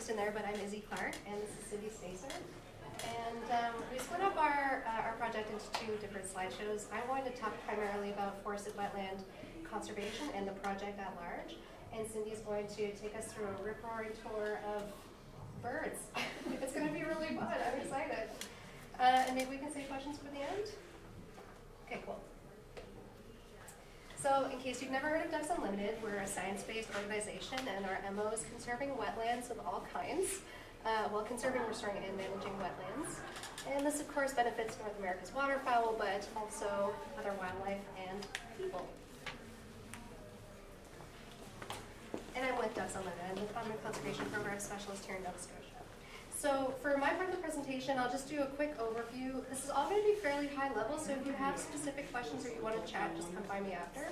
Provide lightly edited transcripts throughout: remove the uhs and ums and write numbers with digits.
introduced in there, but I'm Izzy Clarke, and this is Cindy Staicer. And we split up our project into two different slideshows. I'm going to talk primarily about forested wetland conservation and the project at large. And Cindy's going to take us through a rip-roaring tour of birds. It's going to be really fun. I'm excited. And maybe we can save questions for the end? Okay, cool. So in case you've never heard of Ducks Unlimited, we're a science-based organization, and our MO is conserving wetlands of all kinds, while conserving, restoring, and managing wetlands. And this, of course, benefits North America's waterfowl, but also other wildlife and people. And I'm with Ducks Unlimited. I'm the Common Conservation Program Specialist here in Nova Scotia. So for my part of the presentation, I'll just do a quick overview. This is all going to be fairly high level, so if you have specific questions or you want to chat, just come find me after.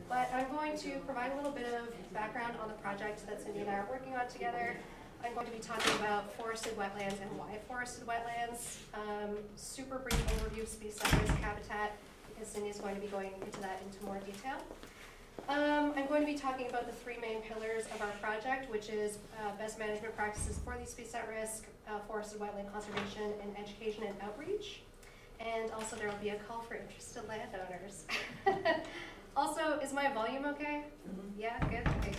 But I'm going to provide a little bit of background on the project that Cindy and I are working on together. I'm going to be talking about forested wetlands and why forested wetlands. Super brief overview of species at risk habitat, because Cindy is going to be going into that into more detail. I'm going to be talking about the three main pillars of our project, which is best management practices for these species at risk, forested wetland conservation, and education and outreach. And also there will be a call for interested landowners. Also, is my volume okay? Mm-hmm. Yeah, good? Okay,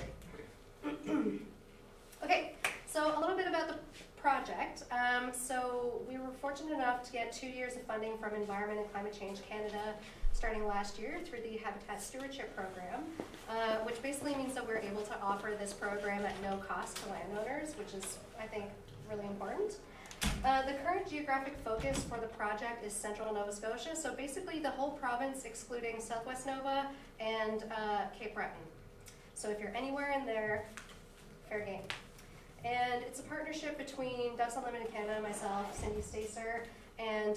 great. Okay, so a little bit about the project. So we were fortunate enough to get 2 years of funding from Environment and Climate Change Canada starting last year through the Habitat Stewardship Program, which basically means that we're able to offer this program at no cost to landowners, which is, I think, really important. The current geographic focus for the project is central Nova Scotia, so basically the whole province excluding Southwest Nova and Cape Breton. So if you're anywhere in there, fair game. And it's a partnership between Ducks Unlimited Canada, myself, Cindy Staicer, and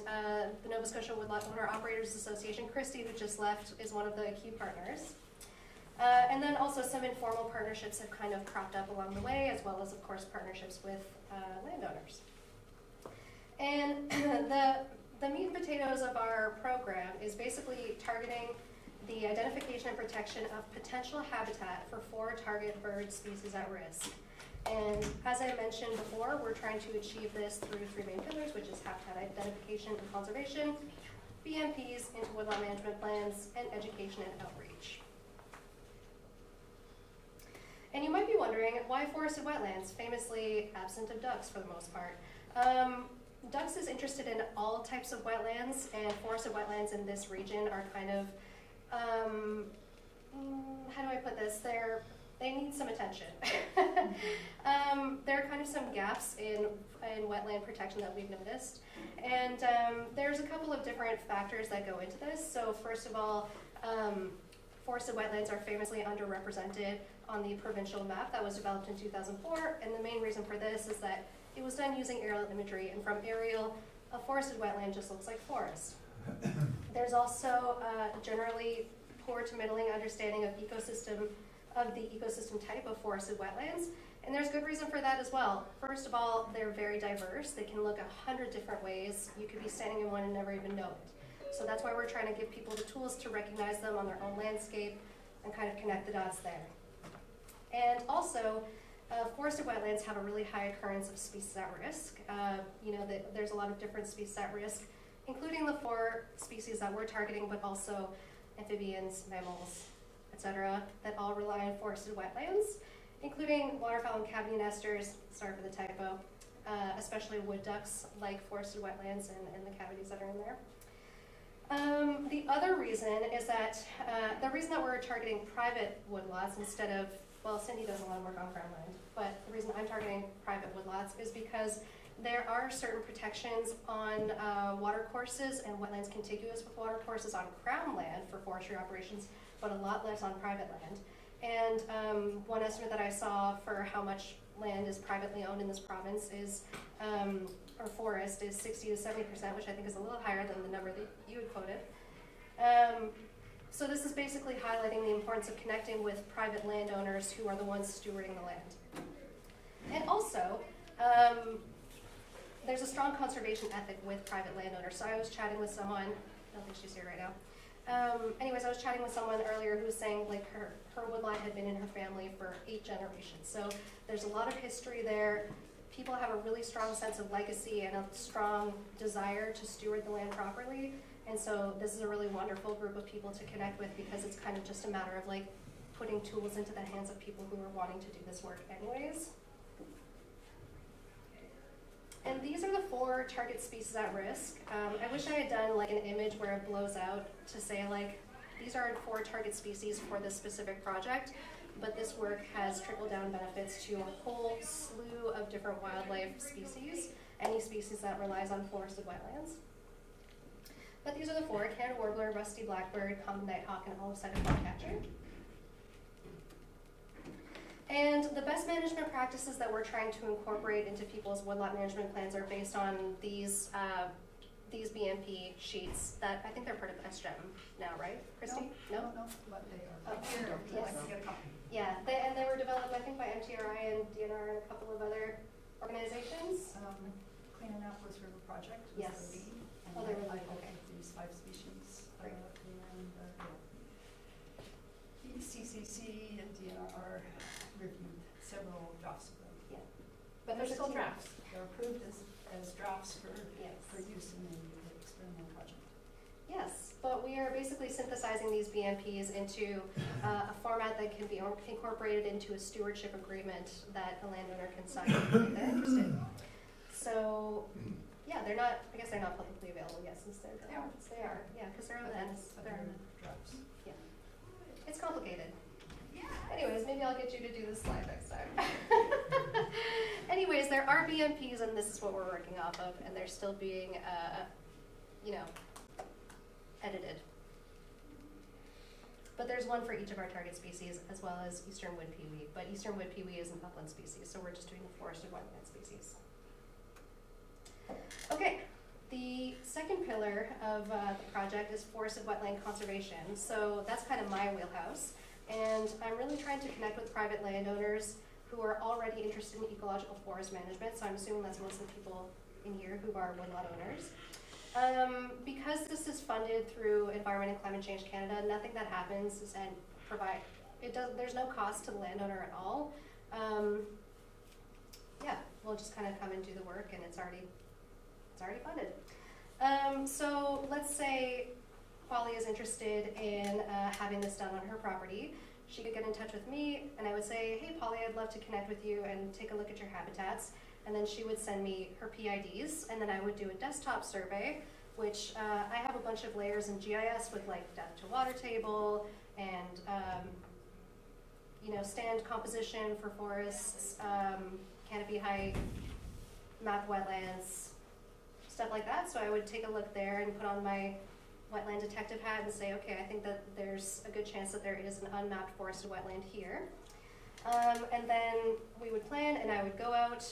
the Nova Scotia Woodlot Owner Operators Association. Christy, who just left, is one of the key partners. And then also some informal partnerships have kind of cropped up along the way, as well as, of course, partnerships with landowners. And the meat and potatoes of our program is basically targeting the identification and protection of potential habitat for 4 target bird species at risk. And as I mentioned before, we're trying to achieve this through 3 main pillars, which is habitat identification and conservation, BMPs into woodlot management plans, and education and outreach. And you might be wondering, why forested wetlands, famously absent of ducks for the most part? Ducks is interested in all types of wetlands, and forested wetlands in this region are kind of, how do I put this? They need some attention. There are kind of some gaps in wetland protection that we've noticed. And there's a couple of different factors that go into this. So first of all, forested wetlands are famously underrepresented on the provincial map that was developed in 2004. And the main reason for this is that it was done using aerial imagery. And from aerial, a forested wetland just looks like forest. There's also generally poor to middling understanding of the ecosystem type of forested wetlands, and there's good reason for that as well. First of all, they're very diverse. They can look 100 different ways. You could be standing in one and never even know it. So that's why we're trying to give people the tools to recognize them on their own landscape and kind of connect the dots there. And also, forested wetlands have a really high occurrence of species at risk. There's a lot of different species at risk, including the 4 species that we're targeting, but also amphibians, mammals, etc., that all rely on forested wetlands, including waterfowl and cavity nesters, sorry for the typo, especially wood ducks like forested wetlands and the cavities that are in there. The other reason is that, the reason that we're targeting private woodlots instead of, well, Cindy does a lot of work on Crown land, but the reason I'm targeting private woodlots is because there are certain protections on watercourses and wetlands contiguous with watercourses on Crown land for forestry operations, but a lot less on private land. And one estimate that I saw for how much land is privately owned in this province is, or forest, is 60 to 70%, which I think is a little higher than the number that you had quoted. So this is basically highlighting the importance of connecting with private landowners who are the ones stewarding the land. And also, there's a strong conservation ethic with private landowners. So I was chatting with someone, I don't think she's here right now, Anyways, I was chatting with someone earlier who was saying like her woodlot had been in her family for 8 generations. So there's a lot of history there. people have a really strong sense of legacy and a strong desire to steward the land properly. And so this is a really wonderful group of people to connect with, because it's kind of just a matter of like putting tools into the hands of people who are wanting to do this work anyways. And these are the 4 target species at risk. I wish I had done like an image where it blows out to say like, these are 4 target species for this specific project, but this work has trickle-down benefits to a whole slew of different wildlife species, any species that relies on forested wetlands. But these are the 4: Canada warbler, rusty blackbird, common nighthawk, and olive-sided flycatcher. And the best management practices that we're trying to incorporate into people's woodlot management plans are based on these BMP sheets that I think they're part of SGEM now, right, Christy? No, but they are. Oh, here, yes. I get a copy. Yeah, they were developed, I think, by MTRI and DNR and a couple of other organizations. Clean Annapolis River Project was Yes. the lead. And Oh, they're really I okay. these 5 species. Great. The CCC and DNR reviewed several drafts of them. Yeah. But they're there's a still team. drafts. They're approved as drafts for Yes. use in the experimental project. Yes, but we are basically synthesizing these BMPs into a format that can be incorporated into a stewardship agreement that a landowner can sign if they're interested. So, yeah, they're not, I guess they're not publicly available yet since they're drafts. They are, yeah, because they're on the end. But They're they're drafts. Yeah. It's complicated. Anyways, maybe I'll get you to do this slide next time. Anyways, there are BMPs, and this is what we're working off of, and they're still being, edited. But there's one for each of our target species, as well as eastern wood pewee. But eastern wood pewee is an upland species, so we're just doing the forested wetland species. Okay, the second pillar of the project is forested wetland conservation. So that's kind of my wheelhouse. And I'm really trying to connect with private landowners who are already interested in ecological forest management. So I'm assuming that's most of the people in here who are woodlot owners. Because this is funded through Environment and Climate Change Canada, nothing that happens is there's no cost to the landowner at all. Yeah, we'll just kind of come and do the work, and it's already funded. So let's say Polly is interested in having this done on her property. She could get in touch with me, and I would say, hey Polly, I'd love to connect with you and take a look at your habitats. And then she would send me her PIDs, and then I would do a desktop survey, which I have a bunch of layers in GIS with like depth to water table and stand composition for forests, canopy height, map wetlands, stuff like that. So I would take a look there and put on my wetland detective hat and say, okay, I think that there's a good chance that there is an unmapped forested wetland here. And then we would plan, and I would go out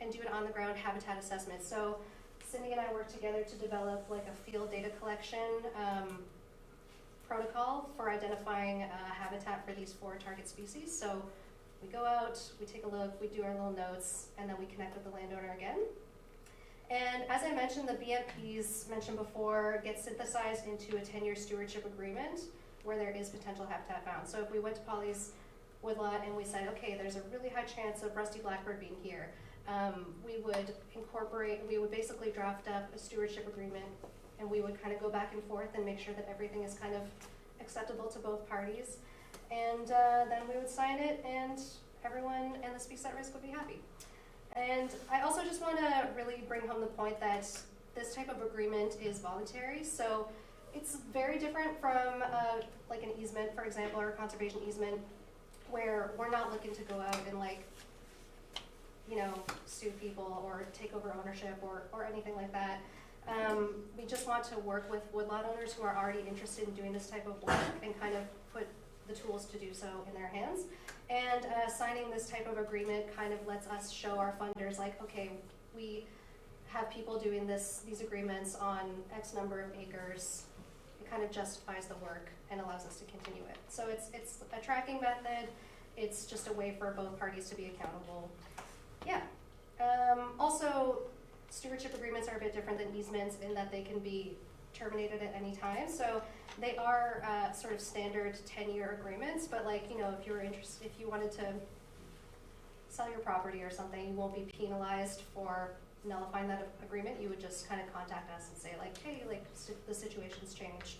and do an on-the-ground habitat assessment. So Cindy and I worked together to develop like a field data collection protocol for identifying habitat for these 4 target species. So we go out, we take a look, we do our little notes, and then we connect with the landowner again. And as I mentioned, the BMPs mentioned before get synthesized into a 10-year stewardship agreement where there is potential habitat found. So if we went to Polly's woodlot and we said, okay, there's a really high chance of rusty blackbird being here, we would basically draft up a stewardship agreement, and we would kind of go back and forth and make sure that everything is kind of acceptable to both parties. And then we would sign it, and everyone and the species at risk would be happy. And I also just want to really bring home the point that this type of agreement is voluntary. So it's very different from like an easement, for example, or a conservation easement, where we're not looking to go out and sue people or take over ownership or anything like that. We just want to work with woodlot owners who are already interested in doing this type of work and kind of put the tools to do so in their hands. And signing this type of agreement kind of lets us show our funders, like, okay, we have people doing these agreements on X number of acres. It kind of justifies the work and allows us to continue it. So it's a tracking method. It's just a way for both parties to be accountable. Yeah. Also, stewardship agreements are a bit different than easements in that they can be terminated at any time. So they are sort of standard 10-year agreements, but if you were interested, if you wanted to sell your property or something, you won't be penalized for nullifying that agreement. You would just kind of contact us and say like, hey, like the situation's changed.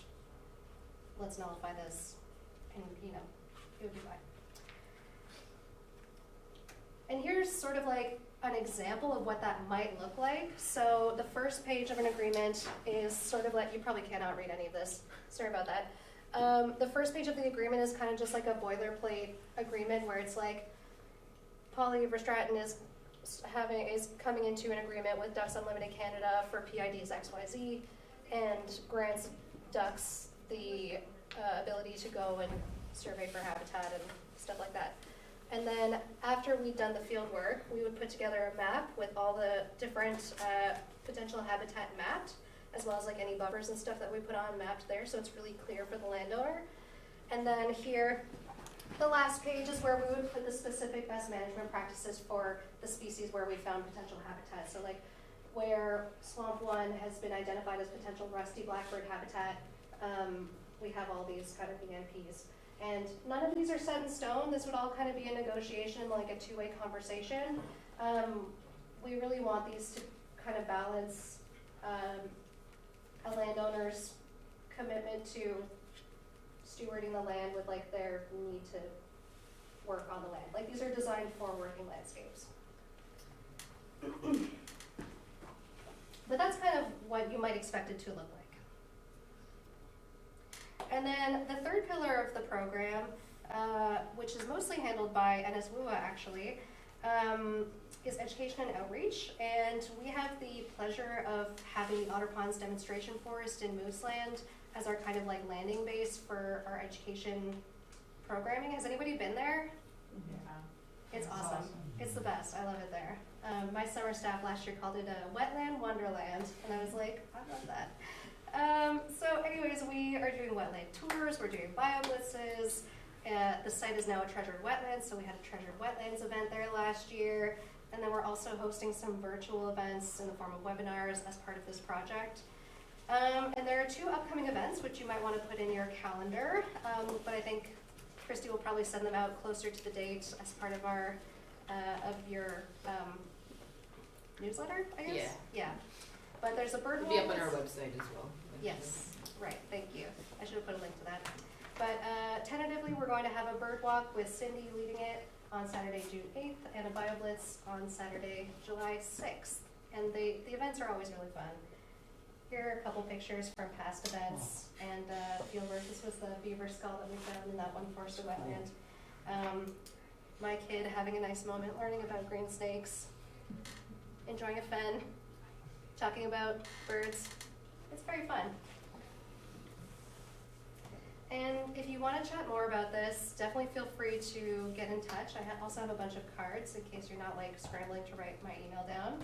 Let's nullify this, and you know, it would be fine. And here's sort of like an example of what that might look like. So the first page of an agreement is sort of like, you probably cannot read any of this, sorry about that. The first page of the agreement is kind of just like a boilerplate agreement where it's like, Polly Verstraeten is coming into an agreement with Ducks Unlimited Canada for PIDs XYZ, and grants ducks the ability to go and survey for habitat and stuff like that. And then after we'd done the field work, we would put together a map with all the different potential habitat mapped, as well as like any buffers and stuff that we put on mapped there, so it's really clear for the landowner. And then here, the last page is where we would put the specific best management practices for the species where we found potential habitat. So like where Swamp 1 has been identified as potential rusty blackbird habitat, we have all these kind of BMPs. And none of these are set in stone. This would all kind of be a negotiation, like a two-way conversation. We really want these to kind of balance a landowner's commitment to stewarding the land with like their need to work on the land. Like these are designed for working landscapes. But that's kind of what you might expect it to look like. And then the third pillar of the program, which is mostly handled by NSWUA actually, is education and outreach. And we have the pleasure of having the Otter Ponds Demonstration Forest in Mooseland as our kind of like landing base for our education programming. Has anybody been there? Yeah. It's awesome. It's the best. I love it there. My summer staff last year called it a wetland wonderland, and I was like, I love that. So anyways, we are doing wetland tours, we're doing bio-blitzes. The site is now a treasured wetland, so we had a treasured wetlands event there last year. And then we're also hosting some virtual events in the form of webinars as part of this project. And there are 2 upcoming events which you might want to put in your calendar, but I think Christy will probably send them out closer to the date as part of our your newsletter, I guess? Yeah. But there's a bird walk. It'll be up on our website as well. Yes, right, thank you. I should have put a link to that. But tentatively, we're going to have a bird walk with Cindy leading it on Saturday, June 8th, and a bio blitz on Saturday, July 6th. And the events are always really fun. Here are a couple pictures from past events and fieldwork. This was the beaver skull that we found in that one forested wetland. My kid having a nice moment learning about green snakes, enjoying a fen, talking about birds. It's very fun. And if you want to chat more about this, definitely feel free to get in touch. I also have a bunch of cards in case you're not like scrambling to write my email down.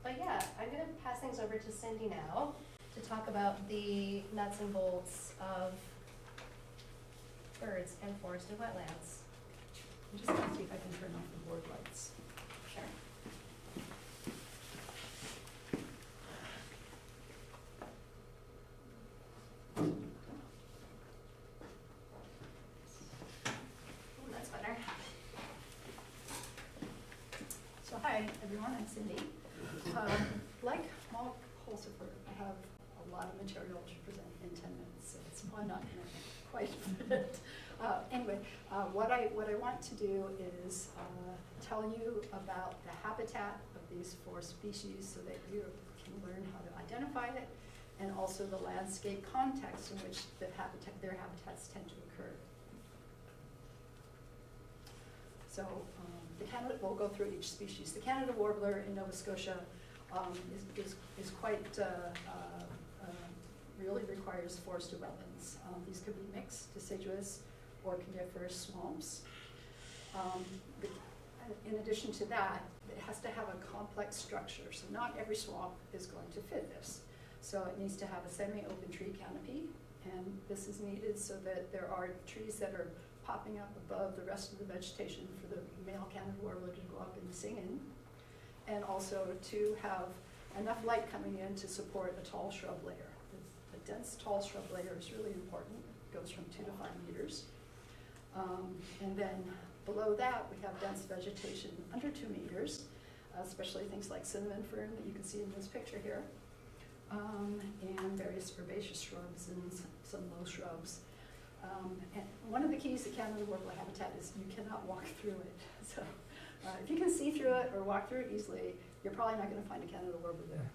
But yeah, I'm going to pass things over to Cindy now to talk about the nuts and bolts of birds and forested wetlands. I'm just going to see if I can turn off the board lights. Sure. Ooh, that's better. So hi, everyone, I'm Cindy. Like Mark Holsifer, I have a lot of material to present in 10 minutes, so it's probably not going to quite fit. Anyway, what I want to do is tell you about the habitat of these 4 species so that you can learn how to identify it, and also the landscape context in which their habitats tend to occur. So we'll go through each species. The Canada warbler in Nova Scotia is quite, really requires forested wetlands. These could be mixed, deciduous, or coniferous swamps. In addition to that, it has to have a complex structure. So not every swamp is going to fit this. So it needs to have a semi-open tree canopy, and this is needed so that there are trees that are popping up above the rest of the vegetation for the male Canada warbler to go up and sing in, and also to have enough light coming in to support a tall shrub layer. The dense tall shrub layer is really important. It goes from 2 to 5 meters. And then Below that, we have dense vegetation under 2 meters, especially things like cinnamon fern that you can see in this picture here, and various herbaceous shrubs and some low shrubs. And one of the keys to Canada warbler habitat is you cannot walk through it. So if you can see through it or walk through it easily, you're probably not going to find a Canada warbler there.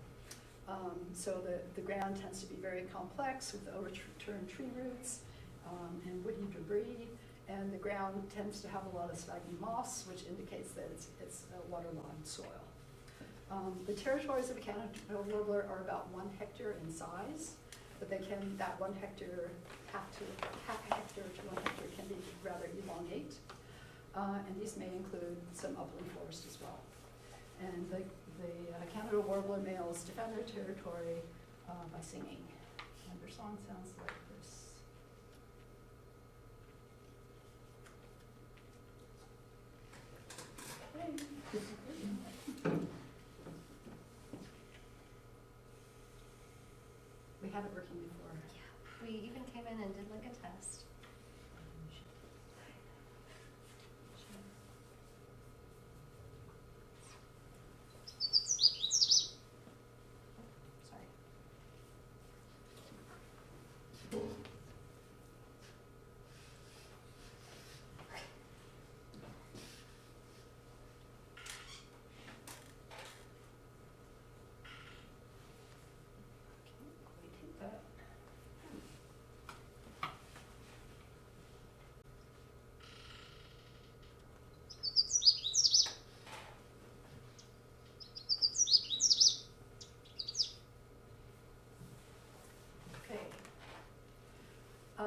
So the ground tends to be very complex with overturned tree roots and woody debris, and the ground tends to have a lot of sphagnum moss, which indicates that it's a waterlogged soil. The territories of a Canada warbler are about 1 hectare in size, but that 1 hectare, half a hectare to 1 hectare can be rather elongate. And these may include some upland forest as well. And the Canada warbler males defend their territory by singing. And their song sounds like this. We have it working before. Yeah, we even came in and did like a test. Sorry.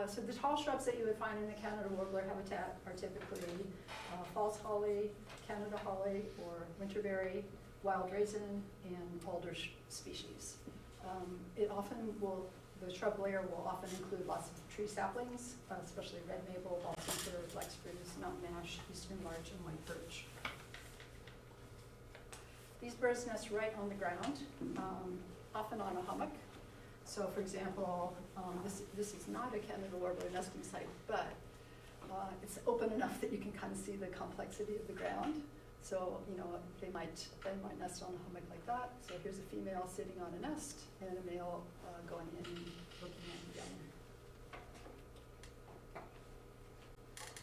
So the tall shrubs that you would find in the Canada warbler habitat are typically false holly, Canada holly, or winterberry, wild raisin, and alder species. The shrub layer will often include lots of tree saplings, especially red maple, balsam fir, black spruce, mountain ash, eastern larch, and white birch. These birds nest right on the ground, often on a hummock. So for example, this is not a Canada warbler nesting site, but it's open enough that you can kind of see the complexity of the ground. So, they might nest on a hummock like that. So here's a female sitting on a nest and a male going in and looking at the young.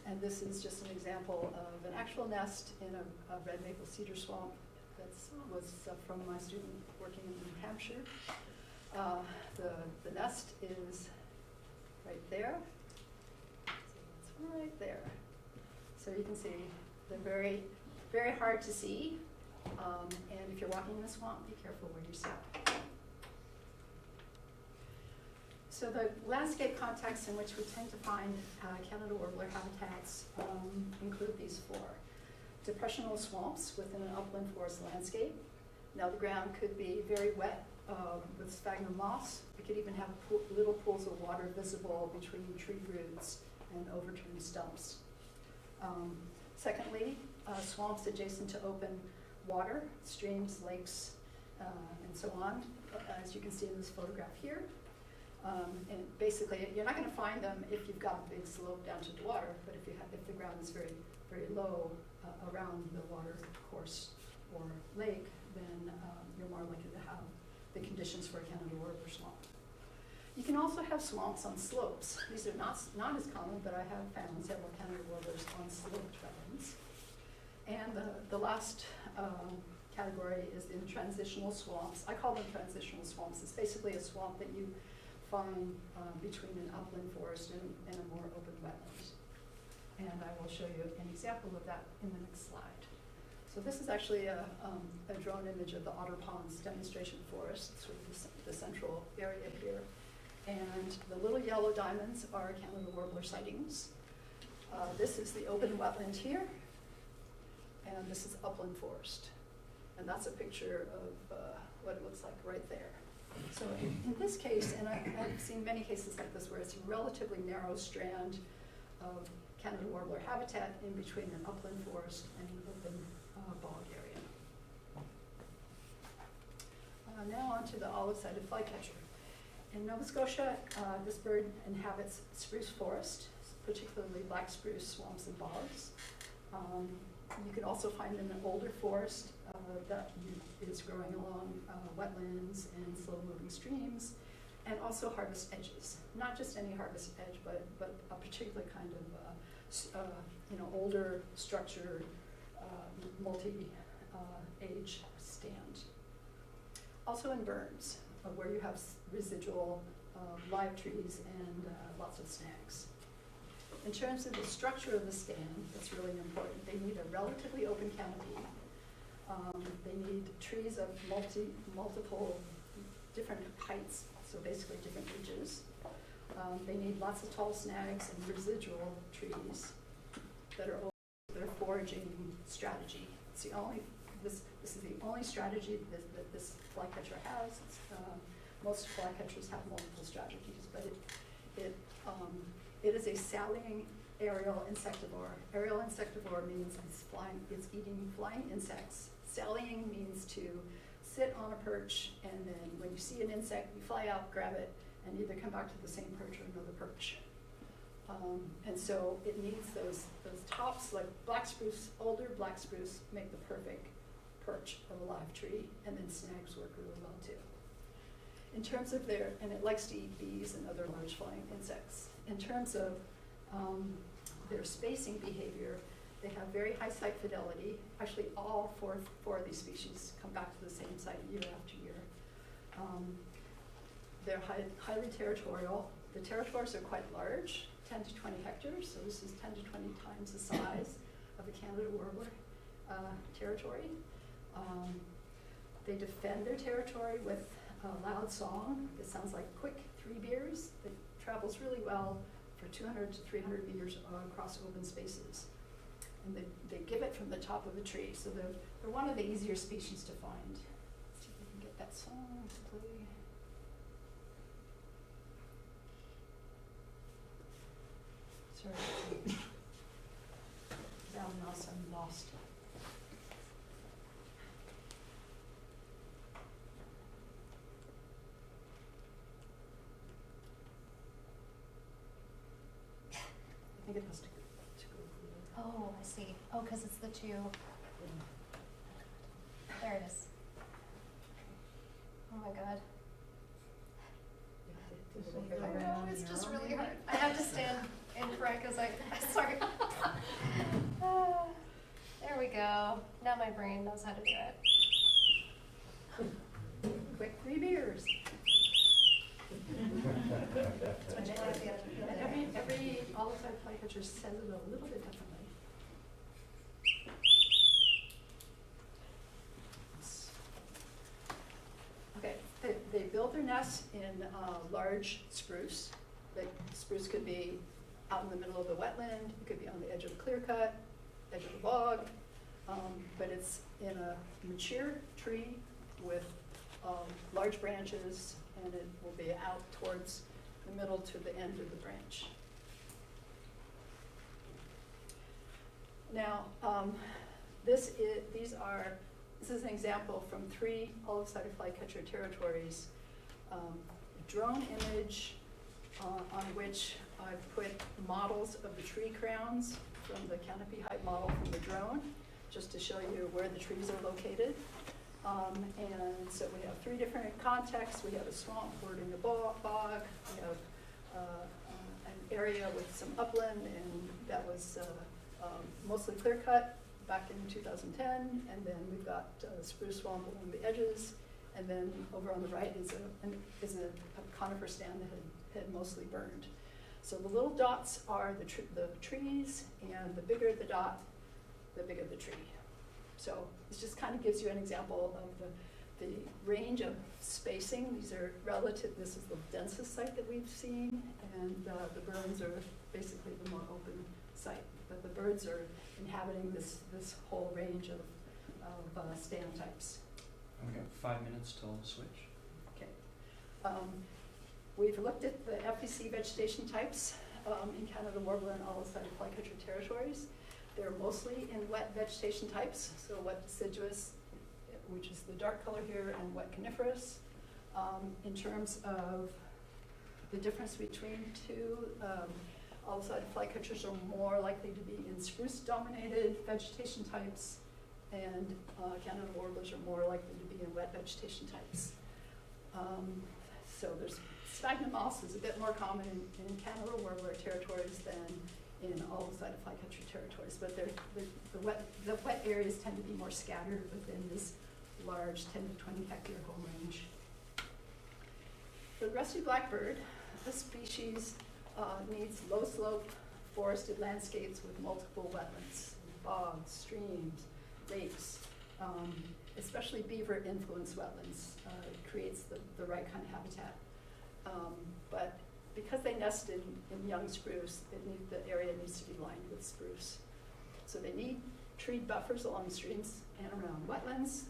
And this is just an example of an actual nest in a red maple cedar swamp that was from my student working in New Hampshire. The nest is right there. So it's right there. So you can see they're very, very hard to see. And if you're walking in the swamp, be careful where you step. So the landscape context in which we tend to find Canada warbler habitats include these 4. Depressional swamps within an upland forest landscape. Now the ground could be very wet with sphagnum moss. We could even have little pools of water visible between tree roots and overturned stumps. Secondly, swamps adjacent to open water, streams, lakes, and so on, as you can see in this photograph here. And basically, you're not going to find them if you've got a big slope down to the water, but if the ground is very, very low around the water course or lake, then you're more likely to have the conditions for a Canada warbler swamp. You can also have swamps on slopes. These are not as common, but I have found several Canada warblers on sloped wetlands. And the last category is in transitional swamps. I call them transitional swamps. It's basically a swamp that you find between an upland forest and a more open wetland. And I will show you an example of that in the next slide. So this is actually a drone image of the Otter Ponds demonstration forest, sort of the central area here. And the little yellow diamonds are Canada warbler sightings. This is the open wetland here, and this is upland forest. And that's a picture of what it looks like right there. So in this case, and I've seen many cases like this where it's a relatively narrow strand of Canada warbler habitat in between an upland forest and an open bog area. Now on to the olive-sided flycatcher. In Nova Scotia, this bird inhabits spruce forest, particularly black spruce swamps and bogs. You can also find them in older forest that is growing along wetlands and slow-moving streams, and also harvest edges. Not just any harvest edge, but a particular kind of older structured multi-age stand. Also in burns, where you have residual live trees and lots of snags. In terms of the structure of the stand, that's really important. They need a relatively open canopy. They need trees of multiple different heights, so basically different ridges. They need lots of tall snags and residual trees that are their foraging strategy. It's the only, this is the only strategy that this flycatcher has. Most flycatchers have multiple strategies, but it is a sallying aerial insectivore. Aerial insectivore means it's eating flying insects. Sallying means to sit on a perch, and then when you see an insect, you fly out, grab it, and either come back to the same perch or another perch. And so it needs those tops, like black spruce, older black spruce, make the perfect perch of a live tree, and then snags work really well too. In terms of and it likes to eat bees and other large flying insects. In terms of their spacing behavior, they have very high site fidelity. Actually, all four of these species come back to the same site year after year. They're highly territorial. The territories are quite large, 10 to 20 hectares, so this is 10 to 20 times the size of the Canada warbler territory. They defend their territory with a loud song that sounds like quick 3 beers. It travels really well for 200 to 300 meters across open spaces. And they give it from the top of the tree, so they're one of the easier species to find. Let's see if we can get that song to play. Sorry. Down mouse, I'm lost. I think it has to go through. Oh, I see. Oh, because it's the two. There it is. Oh my God. I know, it's just really hard. I have to stand in front because sorry. There we go. Now my brain knows how to do it. Quick 3 beers. Every olive-type flycatcher says it a little bit differently. Okay, they build their nests in large spruce. Spruce could be out in the middle of the wetland, it could be on the edge of the clear cut, edge of the bog, but it's in a mature tree with large branches, and it will be out towards the middle to the end of the branch. Now, this is an example from 3 olive-sided flycatcher territories. Drone image on which I've put models of the tree crowns from the canopy height model from the drone, just to show you where the trees are located. And so we have 3 different contexts. We have a swamp bordering the bog. We have an area with some upland, and that was mostly clear cut back in 2010. And then we've got spruce swamp along the edges. And then over on the right is a conifer stand that had mostly burned. So the little dots are the trees, and the bigger the dot, the bigger the tree. So this just kind of gives you an example of the range of spacing. These are relative. This is the densest site that we've seen, and the burns are basically the more open site. But the birds are inhabiting this whole range of stand types. We got 5 minutes till switch. Okay. We've looked at the FEC vegetation types in Canada warbler and olive-sided flycatcher territories. They're mostly in wet vegetation types, so wet deciduous, which is the dark color here, and wet coniferous. In terms of the difference between 2, all-sided flycatchers are more likely to be in spruce-dominated vegetation types, and Canada warblers are more likely to be in wet vegetation types. So there's sphagnum moss is a bit more common in Canada warbler territories than in all-sided flycatcher territories, but the wet areas tend to be more scattered within this large 10 to 20 hectare home range. The rusty blackbird, this species needs low-slope forested landscapes with multiple wetlands, bogs, streams, lakes, especially beaver-influenced wetlands. It creates the right kind of habitat. But because they nest in young spruce, the area needs to be lined with spruce. So they need treed buffers along streams and around wetlands.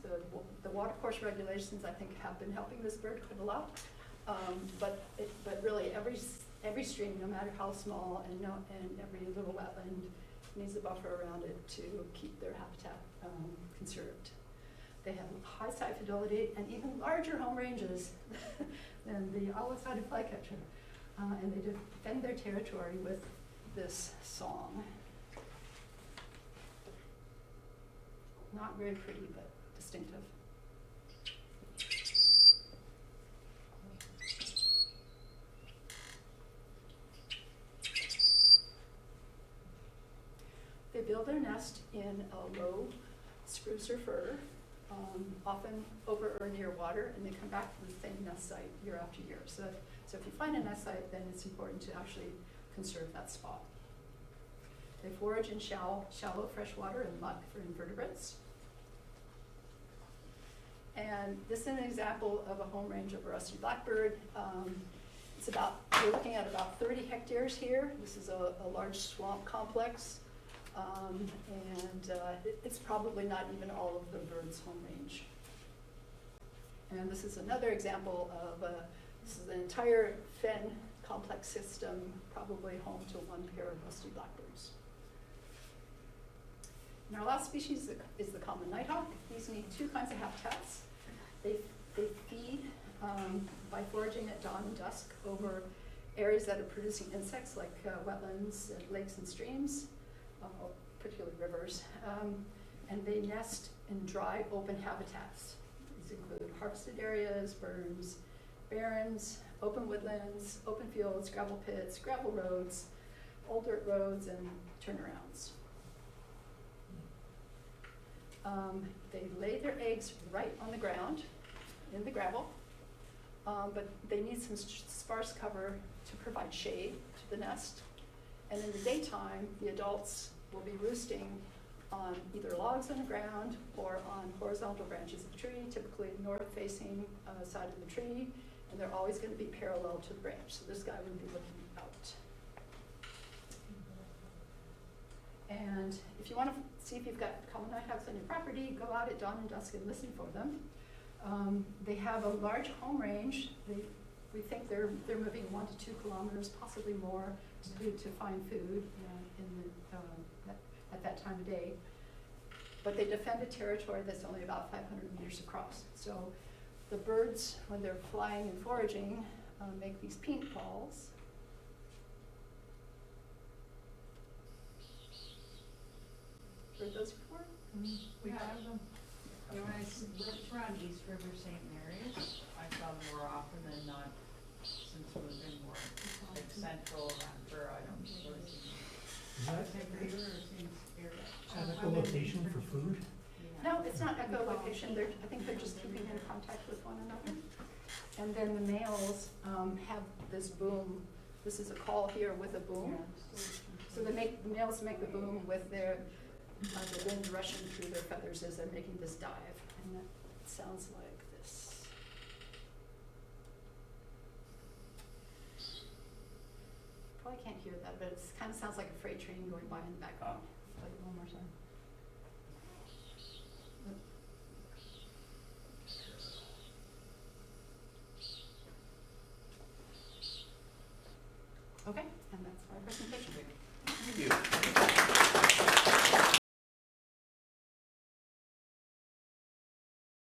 The water course regulations, I think, have been helping this bird quite a lot. But really, every stream, no matter how small, and every little wetland needs a buffer around it to keep their habitat conserved. They have high site fidelity and even larger home ranges than the all-sided flycatcher. And they defend their territory with this song. Not very pretty, but distinctive. They build their nest in a low spruce or fir, often over or near water, and they come back to the same nest site year after year. So if you find a nest site, then it's important to actually conserve that spot. They forage in shallow freshwater and muck for invertebrates. And this is an example of a home range of a rusty blackbird. We're looking at about 30 hectares here. This is a large swamp complex. It's probably not even all of the bird's home range. And this is another example of this is an entire fen complex system, probably home to one pair of rusty blackbirds. And our last species is the common nighthawk. These need two kinds of habitats. They feed by foraging at dawn and dusk over areas that are producing insects like wetlands, and lakes and streams, particularly rivers. And they nest in dry, open habitats. These include harvested areas, burns, barrens, open woodlands, open fields, gravel pits, gravel roads, old dirt roads, and turnarounds. They lay their eggs right on the ground, in the gravel, but they need some sparse cover to provide shade to the nest. And in the daytime, the adults will be roosting on either logs on the ground or on horizontal branches of the tree, typically north-facing side of the tree, and they're always going to be parallel to the branch. So this guy would be looking out. And if you want to see if you've got common nighthawks on your property, go out at dawn and dusk and listen for them. They have a large home range. We think they're moving 1 to 2 kilometers, possibly more, to find food at that time of day. But they defend a territory that's only about 500 meters across. So the birds, when they're flying and foraging, make these peat balls. Heard those before? We have them. When I lived around East River, St. Mary's, I saw them more often than not, since we've been more like central around fur items. Is that echolocation for food? No, it's not echolocation. I think they're just keeping in contact with one another. And then the males have this boom. This is a call here with a boom. So the males make the boom with the wind rushing through their feathers as they're making this dive. And that sounds like this. Probably can't hear that, but it kind of sounds like a freight train going by in the background. Play it one more time.